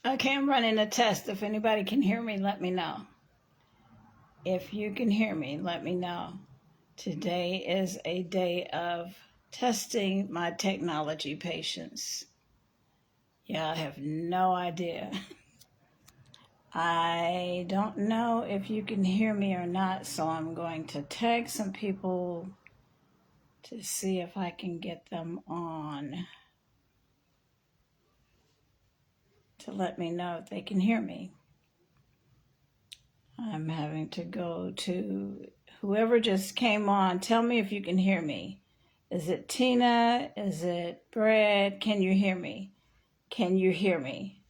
Okay, I'm running a test. If anybody can hear me, let me know. If you can hear me, let me know. Today is a day of testing my technology patience. Yeah, I have no idea. I don't know if you can hear me or not, so I'm going to tag some people to see if I can get them on to let me know if they can hear me. I'm having to go to whoever just came on. Tell me if you can hear me. Is it Tina? Is it Brad? Can you hear me? Can you hear me?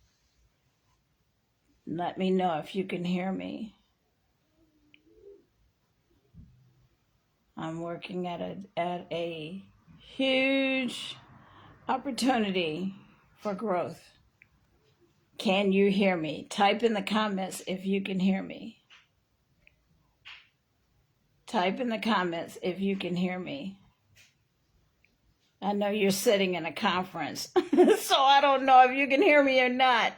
Let me know if you can hear me. I'm working at a huge opportunity for growth. Can you hear me? Type in the comments if you can hear me. Type in the comments if you can hear me. I know you're sitting in a conference, so I don't know if you can hear me or not.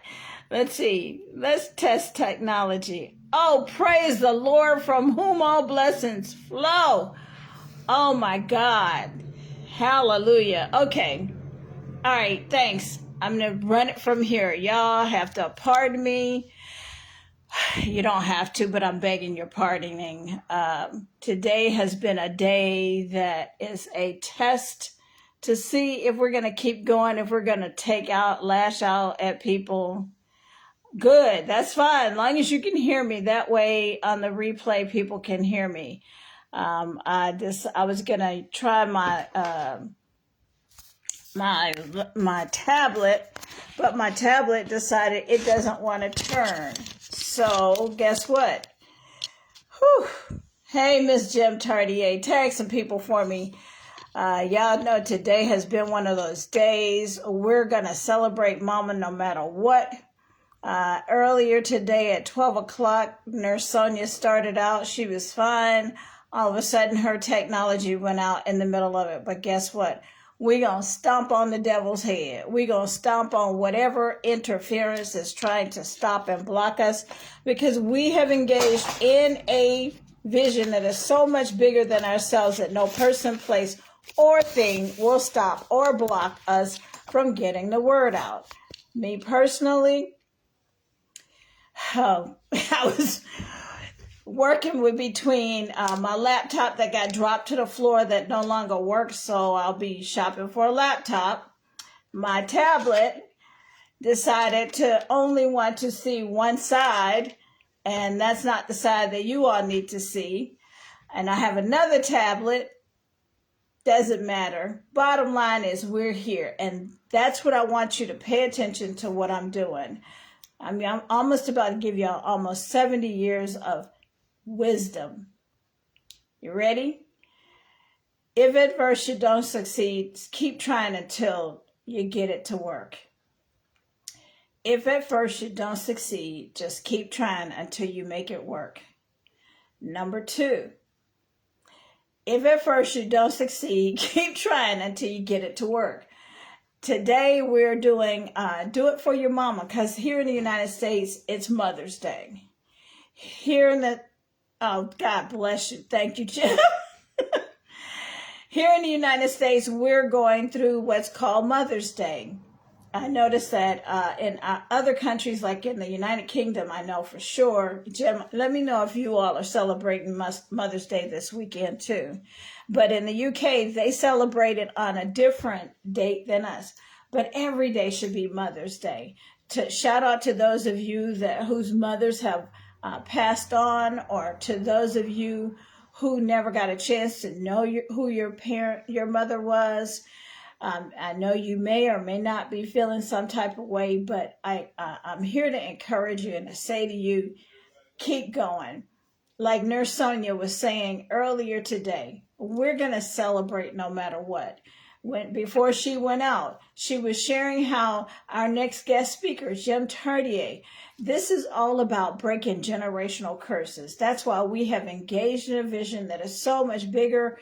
Let's see. Let's test technology. Oh, praise the Lord, from whom all blessings flow. Oh, my God. Hallelujah. Okay. All right. Thanks. I'm going to run it from here. Y'all have to pardon me. You don't have to, but I'm begging your pardoning. Today has been a day that is a test to see if we're going to keep going, if we're going to lash out at people. Good, that's fine, as long as you can hear me. That way on the replay, people can hear me. I was going to try my tablet, but my tablet decided it doesn't want to turn. So guess what? Whew. Hey, Miss Jim Tardier, tag some people for me. Y'all know today has been one of those days. We're going to celebrate Mama no matter what. Earlier today at 12 o'clock, Nurse Sonia started out. She was fine. All of a sudden, her technology went out in the middle of it. But guess what? We're going to stomp on the devil's head. We're going to stomp on whatever interference is trying to stop and block us, because we have engaged in a vision that is so much bigger than ourselves that no person, place, or thing will stop or block us from getting the word out. Me personally, I was working between my laptop that got dropped to the floor that no longer works, so I'll be shopping for a laptop. My tablet decided to only want to see one side, and that's not the side that you all need to see. And I have another tablet. Doesn't matter. Bottom line is we're here, and that's what I want you to pay attention to what I'm doing. I mean, I'm almost about to give y'all almost 70 years of wisdom. You ready? If at first you don't succeed, keep trying until you get it to work. If at first you don't succeed, just keep trying until you make it work. Number 2, if at first you don't succeed, keep trying until you get it to work. Today we're doing Do It For Your Mama, because here in the United States, it's Mother's Day. Here in the, oh, God bless you. Thank you, Jim. Here in the United States, we're going through what's called Mother's Day. I noticed that in other countries, like in the United Kingdom, I know for sure. Jim, let me know if you all are celebrating Mother's Day this weekend too. But in the UK, they celebrate it on a different date than us. But every day should be Mother's Day. Shout out to those of you whose mothers have passed on, or to those of you who never got a chance to know who your mother was. I know you may or may not be feeling some type of way, but I'm here to encourage you and to say to you, keep going. Like Nurse Sonia was saying earlier today, we're going to celebrate no matter what. Before she went out, she was sharing how our next guest speaker, Jim Tardier, this is all about breaking generational curses. That's why we have engaged in a vision that is so much bigger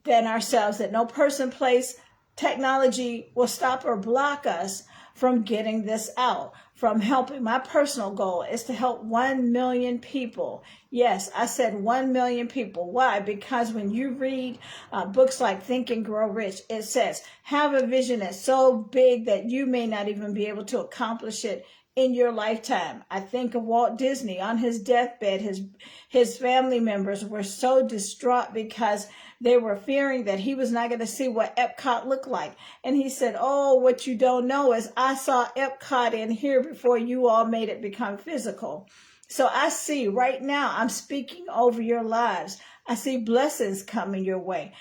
than ourselves, that no person, place, technology will stop or block us from getting this out, from helping. My personal goal is to help 1 million people. Yes, I said 1 million people. Why? Because when you read books like Think and Grow Rich, it says, have a vision that's so big that you may not even be able to accomplish it in your lifetime. I think of Walt Disney on his deathbed. His family members were so distraught because they were fearing that he was not going to see what Epcot looked like. And he said, oh, what you don't know is I saw Epcot in here before you all made it become physical. So I see right now, I'm speaking over your lives. I see blessings coming your way.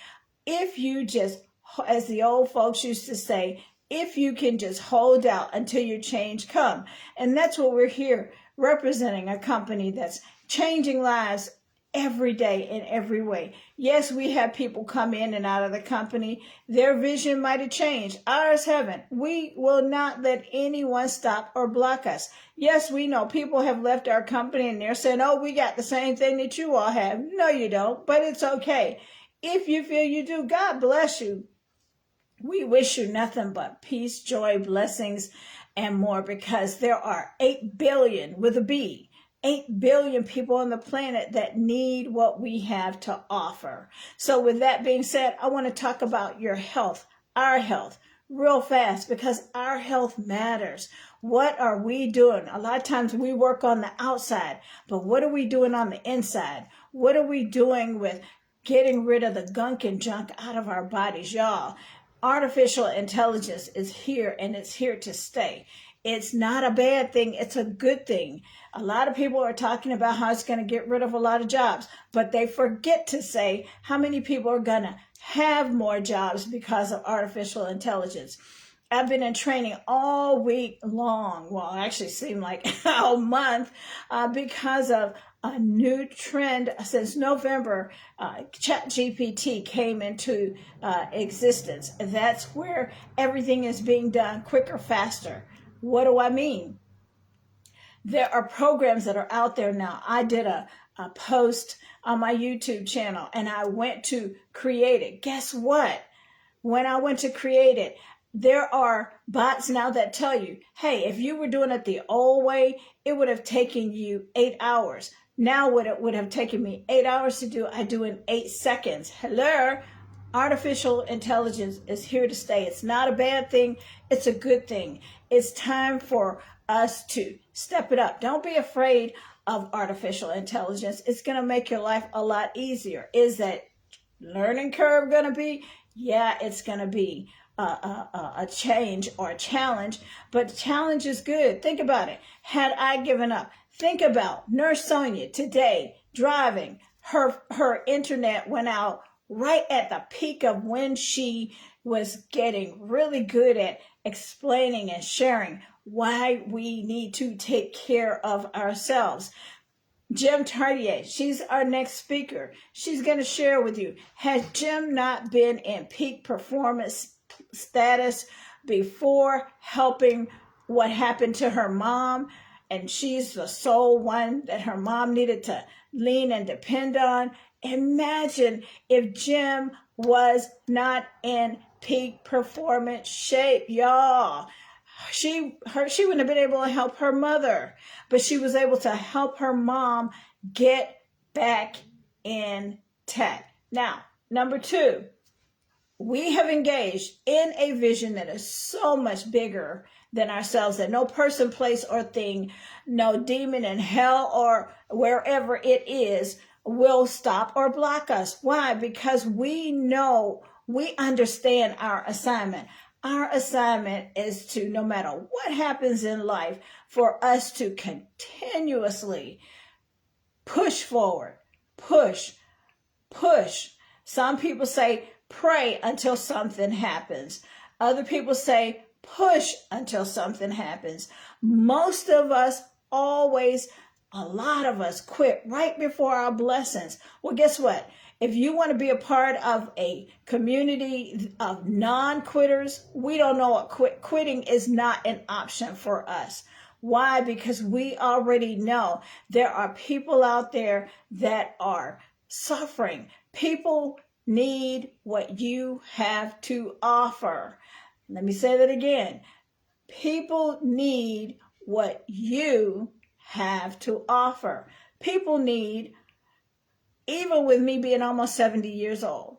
If you just, as the old folks used to say, if you can just hold out until your change come. And that's what we're here representing, a company that's changing lives every day in every way. Yes, we have people come in and out of the company. Their vision might have changed. Ours haven't. We will not let anyone stop or block us. Yes, we know people have left our company and they're saying, oh, we got the same thing that you all have. No, you don't, but it's okay. If you feel you do, God bless you. We wish you nothing but peace, joy, blessings, and more, because there are 8 billion with a B, 8 billion people on the planet that need what we have to offer. So with that being said, I want to talk about your health, our health, real fast, because our health matters. What are we doing? A lot of times we work on the outside, but what are we doing on the inside? What are we doing with getting rid of the gunk and junk out of our bodies, y'all? Artificial intelligence is here and it's here to stay. It's not a bad thing. It's a good thing. A lot of people are talking about how it's going to get rid of a lot of jobs, but they forget to say how many people are going to have more jobs because of artificial intelligence. I've been in training all week long. Well, it actually seemed like all month because of a new trend since November. ChatGPT came into existence. That's where everything is being done quicker, faster. What do I mean? There are programs that are out there now. I did a post on my YouTube channel and I went to create it. Guess what? When I went to create it, there are bots now that tell you, hey, if you were doing it the old way, it would have taken you 8 hours. Now what it would have taken me 8 hours to do, I do in 8 seconds. Hello? Artificial intelligence is here to stay. It's not a bad thing. It's a good thing. It's time for us to step it up. Don't be afraid of artificial intelligence. It's going to make your life a lot easier. Is that learning curve going to be? Yeah, it's going to be a change or a challenge, but challenge is good. Think about it. Had I given up, think about Nurse Sonia today driving. Her internet went out right at the peak of when she was getting really good at explaining and sharing why we need to take care of ourselves. Jim Tardier, she's our next speaker. She's going to share with you. Has Jim not been in peak performance status before helping what happened to her mom? And she's the sole one that her mom needed to lean and depend on. Imagine if Jim was not in peak performance shape, y'all. She wouldn't have been able to help her mother, but she was able to help her mom get back intact. Now, number 2, we have engaged in a vision that is so much bigger than ourselves, that no person, place, or thing, no demon in hell or wherever it is, will stop or block us. Why? Because we know, we understand our assignment. Our assignment is to, no matter what happens in life, for us to continuously push forward, push. Some people say, pray until something happens. Other people say, push until something happens. Most of us always, a lot of us quit right before our blessings. Well, guess what? If you want to be a part of a community of non-quitters, we don't know what quitting is not an option for us. Why? Because we already know there are people out there that are suffering. People need what you have to offer. Let me say that again. People need what you have to offer. People need, even with me being almost 70 years old,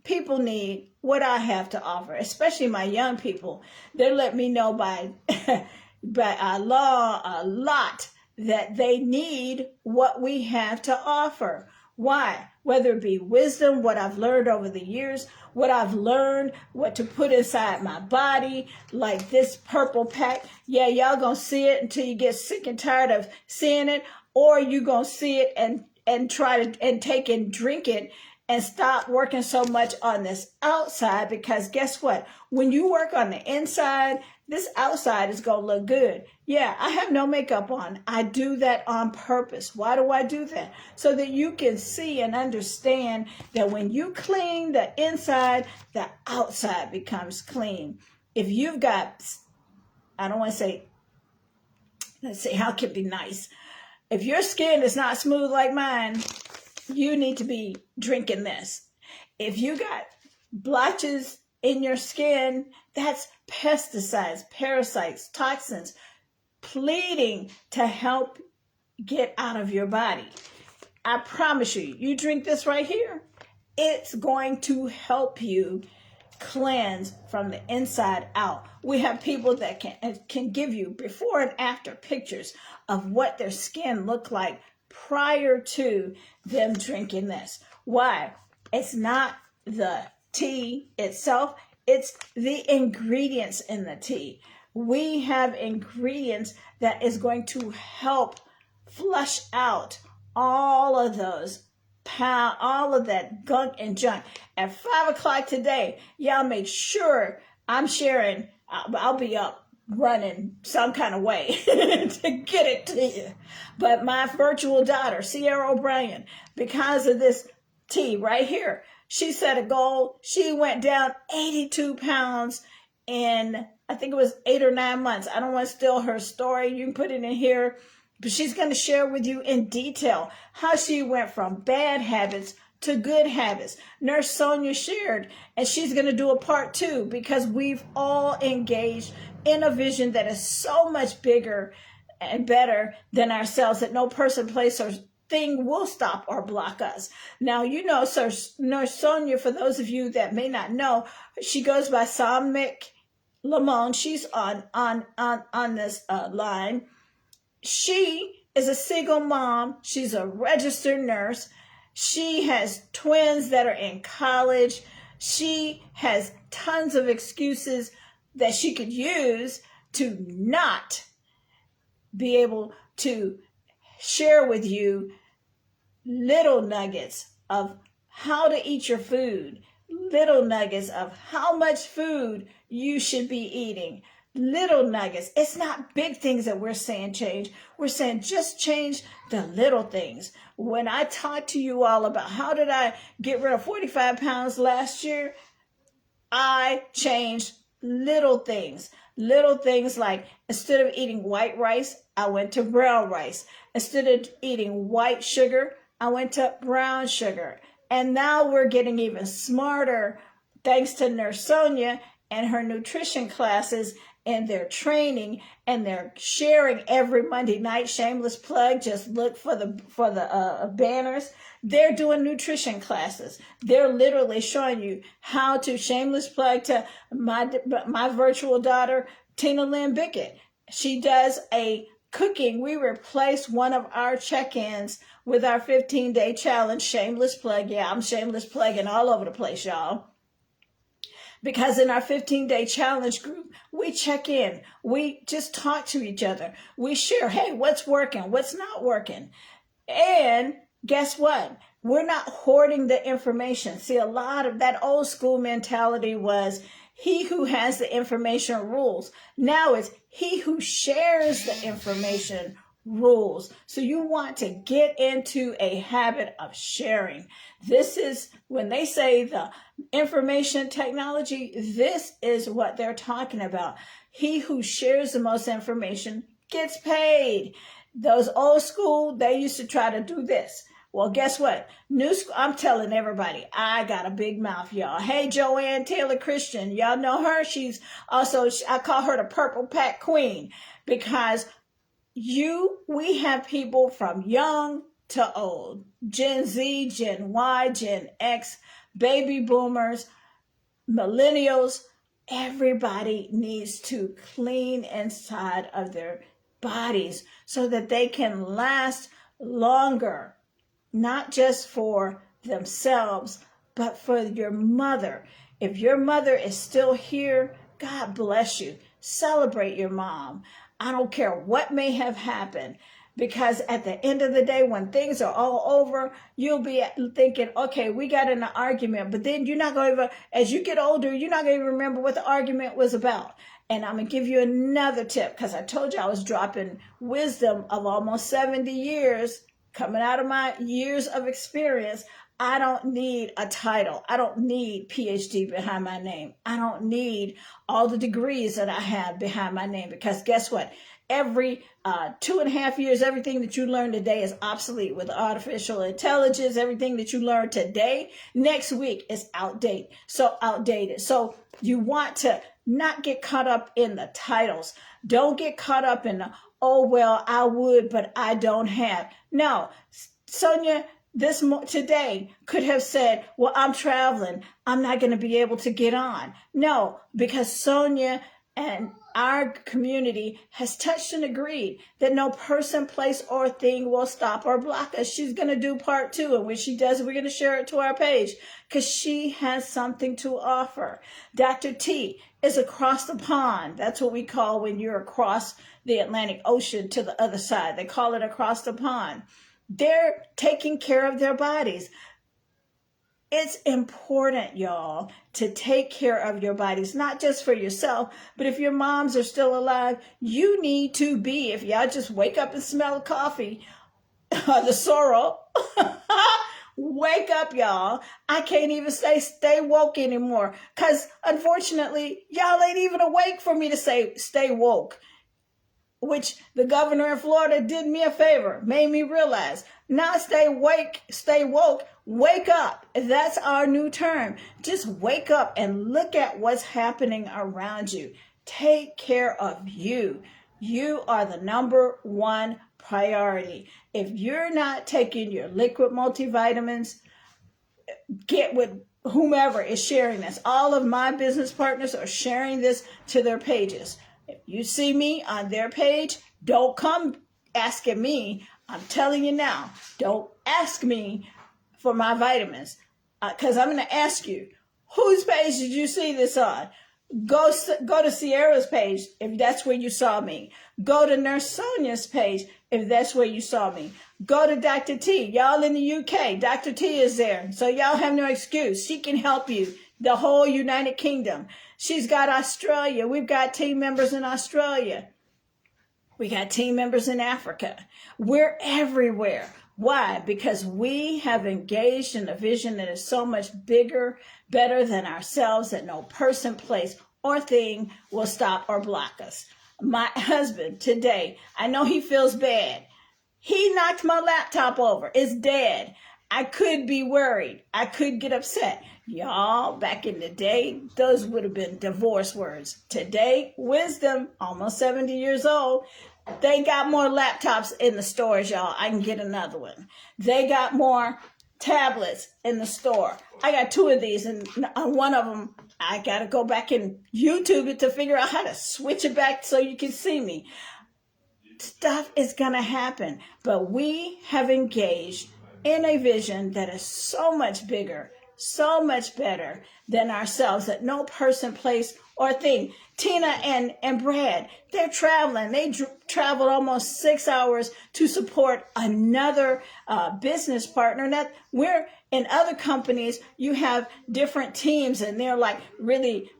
people need what I have to offer, especially my young people. They let me know by a lot that they need what we have to offer. Why? Whether it be wisdom, what I've learned over the years, what I've learned, what to put inside my body, like this purple pack. Yeah, y'all gonna see it until you get sick and tired of seeing it, or you gonna see it and try to and take and drink it and stop working so much on this outside, because guess what? When you work on the inside, this outside is going to look good. Yeah, I have no makeup on. I do that on purpose. Why do I do that? So that you can see and understand that when you clean the inside, the outside becomes clean. If you've got, I don't want to say, let's see, how can it be nice? If your skin is not smooth like mine, you need to be drinking this. If you got blotches in your skin, that's pesticides, parasites, toxins, pleading to help get out of your body. I promise you, you drink this right here, it's going to help you cleanse from the inside out. We have people that can give you before and after pictures of what their skin looked like prior to them drinking this. Why? It's not the tea itself, it's the ingredients in the tea. We have ingredients that is going to help flush out all of those all of that gunk and junk. At 5 o'clock today, y'all make sure I'm sharing. I'll be up running some kind of way to get it to you. But my virtual daughter, Sierra O'Brien, because of this tea right here, she set a goal. She went down 82 pounds in, I think it was 8 or 9 months. I don't want to steal her story. You can put it in here. But she's going to share with you in detail how she went from bad habits to good habits. Nurse Sonia shared, and she's going to do a part 2 because we've all engaged in a vision that is so much bigger and better than ourselves that no person, place, or thing will stop or block us. Now, you know, Nurse Sonia, for those of you that may not know, she goes by Samik Lamone. She's on this line. She is a single mom. She's a registered nurse. She has twins that are in college. She has tons of excuses that she could use to not be able to share with you little nuggets of how to eat your food, little nuggets of how much food you should be eating. Little nuggets. It's not big things that we're saying change. We're saying just change the little things. When I talked to you all about how did I get rid of 45 pounds last year, I changed little things. Little things like instead of eating white rice, I went to brown rice. Instead of eating white sugar, I went to brown sugar. And now we're getting even smarter thanks to Nurse Sonia and her nutrition classes and their training, and they're sharing every Monday night. Shameless plug, just look for the banners. They're doing nutrition classes. They're literally showing you how to, shameless plug to my virtual daughter, Tina Lynn Bickett. She does a cooking. We replaced one of our check-ins with our 15-day challenge. Shameless plug. Yeah, I'm shameless plugging all over the place, y'all. Because in our 15-day challenge group, we check in. We just talk to each other. We share, hey, what's working? What's not working? And guess what? We're not hoarding the information. See, a lot of that old school mentality was he who has the information rules. Now it's he who shares the information rules. So you want to get into a habit of sharing. This is when they say the information technology, this is what they're talking about. He who shares the most information gets paid. Those old school, they used to try to do this. Well, guess what? I'm telling everybody, I got a big mouth, y'all. Hey, Joanne Taylor Christian, y'all know her. She's also, I call her the Purple Pack Queen, because we have people from young to old, Gen Z, Gen Y, Gen X, baby boomers, millennials. Everybody needs to clean inside of their bodies so that they can last longer, not just for themselves, but for your mother. If your mother is still here, God bless you. Celebrate your mom. I don't care what may have happened, because at the end of the day, when things are all over, you'll be thinking, okay, we got in an argument, but then you're not going to, as you get older, you're not going to remember what the argument was about. And I'm going to give you another tip, because I told you I was dropping wisdom of almost 70 years coming out of my years of experience. I don't need a title. I don't need PhD behind my name. I don't need all the degrees that I have behind my name, because guess what? Every 2.5 years, everything that you learn today is obsolete with artificial intelligence. Everything that you learn today, next week is outdated. So you want to not get caught up in the titles. Don't get caught up in the, oh, well, I would, but I don't have. No, Sonia, today could have said, well, I'm traveling, I'm not going to be able to get on. No, because Sonia and our community has touched and agreed that no person, place, or thing will stop or block us. She's going to do part 2. And when she does, we're going to share it to our page, because she has something to offer. Dr. T is across the pond. That's what we call when you're across the Atlantic Ocean to the other side. They call it across the pond. They're taking care of their bodies. It's important, y'all, to take care of your bodies, not just for yourself, but if your moms are still alive, you need to be, if y'all just wake up and smell coffee, the sorrel, wake up, y'all. I can't even say stay woke anymore, because unfortunately, y'all ain't even awake for me to say stay woke, which the governor in Florida did me a favor, made me realize. Not stay woke, wake up. That's our new term. Just wake up and look at what's happening around you. Take care of you. You are the number one priority. If you're not taking your liquid multivitamins, get with whomever is sharing this. All of my business partners are sharing this to their pages. If you see me on their page, don't come asking me. I'm telling you now, don't ask me for my vitamins, because I'm going to ask you, whose page did you see this on? Go to Sierra's page if that's where you saw me. Go to Nurse Sonia's page if that's where you saw me. Go to Dr. T. Y'all in the UK, Dr. T is there. So y'all have no excuse. She can help you. The whole United Kingdom. She's got Australia. We've got team members in Australia. We got team members in Africa. We're everywhere. Why? Because we have engaged in a vision that is so much bigger, better than ourselves, that no person, place, or thing will stop or block us. My husband today, I know he feels bad. He knocked my laptop over. It's dead. I could be worried. I could get upset. Y'all, back in the day, those would have been divorce words. Today, wisdom, almost 70 years old. They got more laptops in the stores, y'all. I can get another one. They got more tablets in the store. I got 2 of these, and on one of them, I got to go back and YouTube it to figure out how to switch it back so you can see me. Stuff is going to happen, but we have engaged in a vision that is so much bigger, so much better than ourselves, that no person, place, or thing. Tina and Brad, they're traveling. They traveled almost 6 hours to support another business partner. That we're in other companies, you have different teams, and they're like really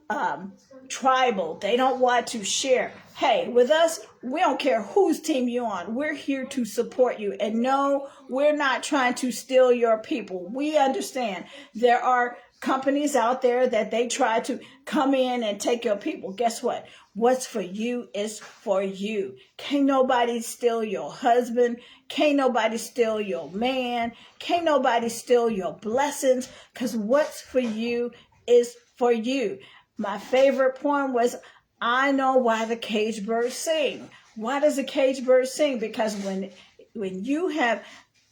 tribal. They don't want to share. Hey, with us, we don't care whose team you're on. We're here to support you. And no, we're not trying to steal your people. We understand there are companies out there that they try to come in and take your people. Guess what? What's for you is for you. Can't nobody steal your husband. Can't nobody steal your man. Can't nobody steal your blessings, because what's for you is for you. My favorite poem was, I know why the caged birds sing. Why does the caged bird sing? Because when you have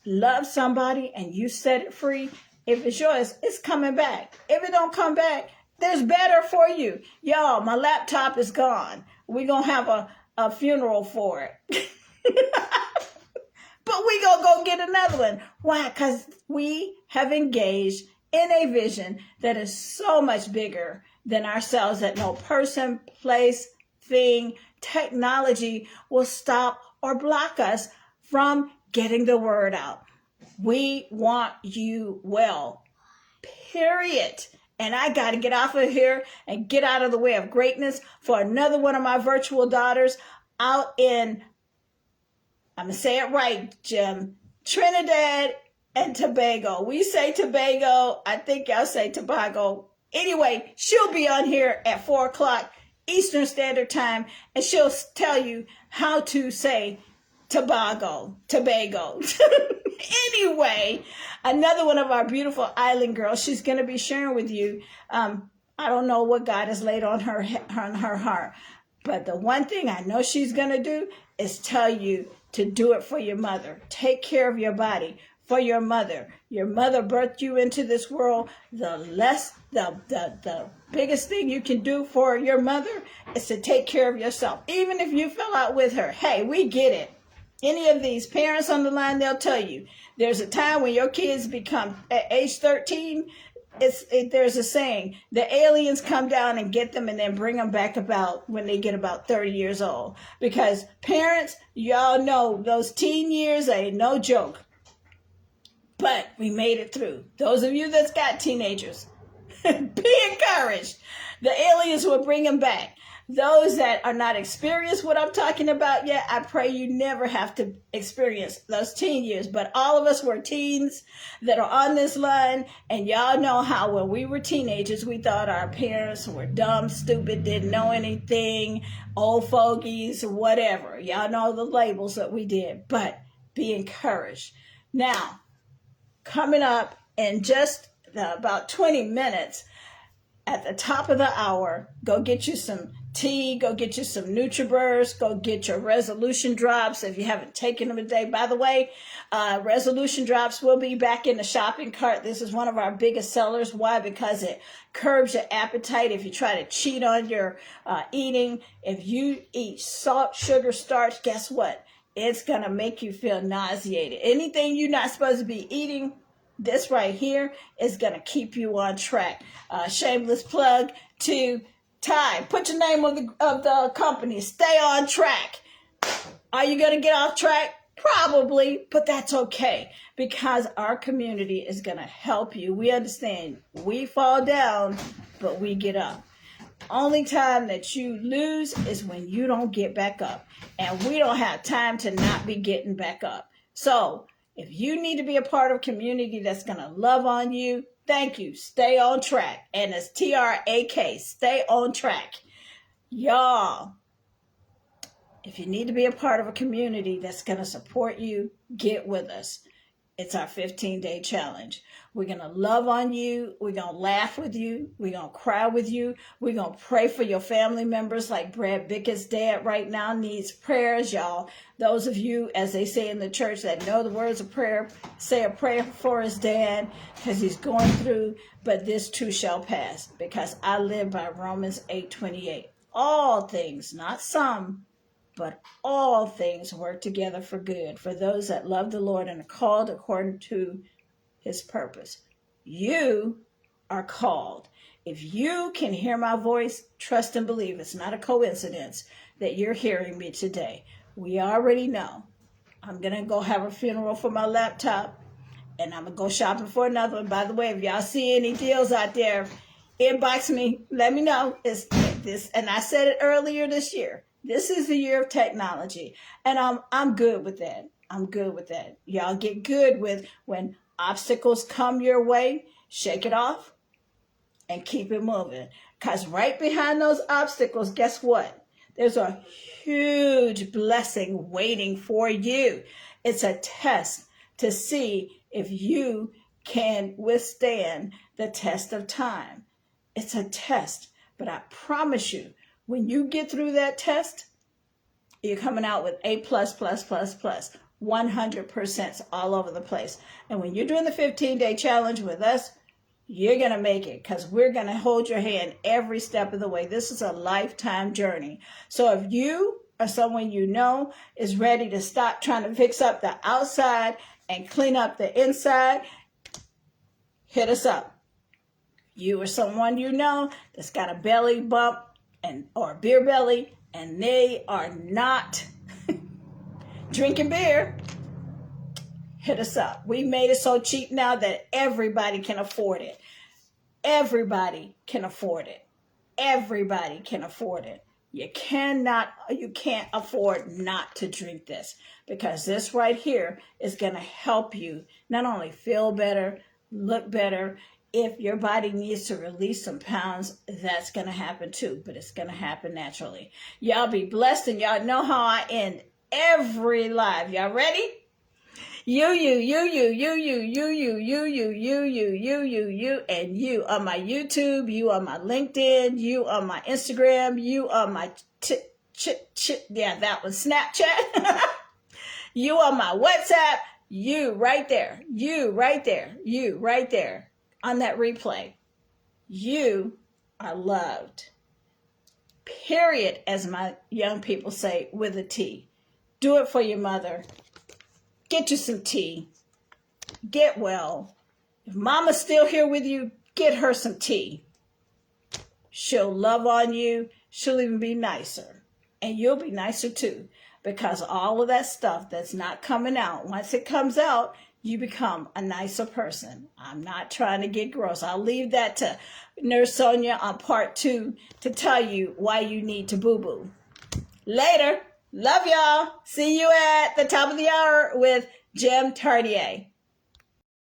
loved somebody and you set it free, if it's yours, it's coming back. If it don't come back, there's better for you. Y'all, my laptop is gone. We're going to have a funeral for it. But we going to go get another one. Why? Because we have engaged in a vision that is so much bigger than ourselves, that no person, place, thing, technology will stop or block us from getting the word out. We want you well, period. And I got to get off of here and get out of the way of greatness for another one of my virtual daughters out in, I'm going to say it right, Jim, Trinidad and Tobago. We say Tobago. I think y'all say Tobago. Anyway, she'll be on here at 4 o'clock Eastern Standard Time, and she'll tell you how to say Tobago. Anyway, another one of our beautiful island girls, she's going to be sharing with you. I don't know what God has laid on her heart, but the one thing I know she's going to do is tell you to do it for your mother. Take care of your body for your mother. Your mother birthed you into this world. The biggest thing you can do for your mother is to take care of yourself. Even if you fell out with her, hey, we get it. Any of these parents on the line, they'll tell you there's a time when your kids become at age 13. There's a saying, the aliens come down and get them and then bring them back about when they get about 30 years old. Because parents, y'all know those teen years ain't no joke. But we made it through. Those of you that's got teenagers, be encouraged. The aliens will bring them back. Those that are not experienced what I'm talking about yet, I pray you never have to experience those teen years. But all of us were teens that are on this line, and y'all know how when we were teenagers, we thought our parents were dumb, stupid, didn't know anything, old fogies, whatever. Y'all know the labels that we did, but be encouraged. Now, coming up in just about 20 minutes, at the top of the hour, go get you some tea, go get you some NutriBurst, go get your resolution drops if you haven't taken them today. By the way, resolution drops will be back in the shopping cart. This is one of our biggest sellers. Why? Because it curbs your appetite if you try to cheat on your eating. If you eat salt, sugar, starch, guess what? It's going to make you feel nauseated. Anything you're not supposed to be eating, this right here is going to keep you on track. Shameless plug to Ty. Put your name of the company. Stay on track. Are you going to get off track? Probably, but that's okay because our community is going to help you. We understand we fall down, but we get up. Only time that you lose is when you don't get back up. And we don't have time to not be getting back up. So if you need to be a part of a community that's going to love on you, thank you. Stay on track. And it's TRAK. Stay on track. Y'all, if you need to be a part of a community that's going to support you, get with us. It's our 15-day challenge. We're going to love on you. We're going to laugh with you. We're going to cry with you. We're going to pray for your family members like Brad Bickett's dad right now needs prayers, y'all. Those of you, as they say in the church, that know the words of prayer, say a prayer for his dad because he's going through, but this too shall pass because I live by Romans 8:28. All things, not some, but all things work together for good for those that love the Lord and are called according to his purpose. You are called. If you can hear my voice, trust and believe it's not a coincidence that you're hearing me today. We already know. I'm going to go have a funeral for my laptop, and I'm going to go shopping for another one. By the way, if y'all see any deals out there, inbox me. Let me know. It's this, and I said it earlier this year. This is the year of technology, and I'm good with that. I'm good with that. Y'all get good with when obstacles come your way, shake it off and keep it moving. Because right behind those obstacles, guess what? There's a huge blessing waiting for you. It's a test to see if you can withstand the test of time. It's a test, but I promise you, when you get through that test, you're coming out with A++++, 100% all over the place. And when you're doing the 15-day challenge with us, you're going to make it, because we're going to hold your hand every step of the way. This is a lifetime journey. So if you or someone you know is ready to stop trying to fix up the outside and clean up the inside, hit us up. You or someone you know that's got a belly bump or a beer belly, and they are not drinking beer, hit us up. We made it so cheap now that everybody can afford it. Everybody can afford it. Everybody can afford it. You can't afford not to drink this, because this right here is going to help you not only feel better, look better. If your body needs to release some pounds, that's going to happen too, but it's going to happen naturally. Y'all be blessed, and y'all know how I end every live. Y'all ready? You, and you on my YouTube, you on my LinkedIn, you on my Instagram, you on my Snapchat, you on my WhatsApp, you right there on that replay. You are loved. Period, as my young people say, with a T. Do it for your mother. Get you some tea. Get well. If mama's still here with you, get her some tea. She'll love on you. She'll even be nicer. And you'll be nicer too, because all of that stuff that's not coming out, once it comes out, you become a nicer person. I'm not trying to get gross. I'll leave that to Nurse Sonia on part 2 to tell you why you need to boo-boo. Later. Love y'all. See you at the top of the hour with Jim Tardier.